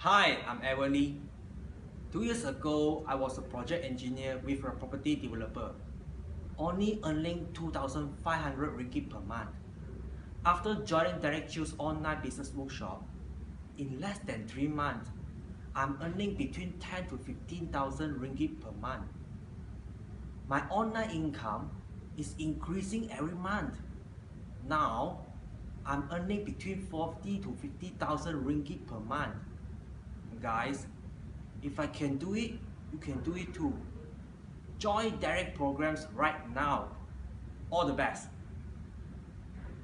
Hi, I'm Everly. 2 years ago, I was a project engineer with a property developer, only earning 2,500 ringgit per month. After joining Derric's online business workshop, in less than 3 months, I'm earning between 10 to 15,000 ringgit per month. My online income is increasing every month. Now, I'm earning between 40 to 50,000 ringgit per month. Guys, if I can do it, you can do it too. Join Derric programs right now. All the best.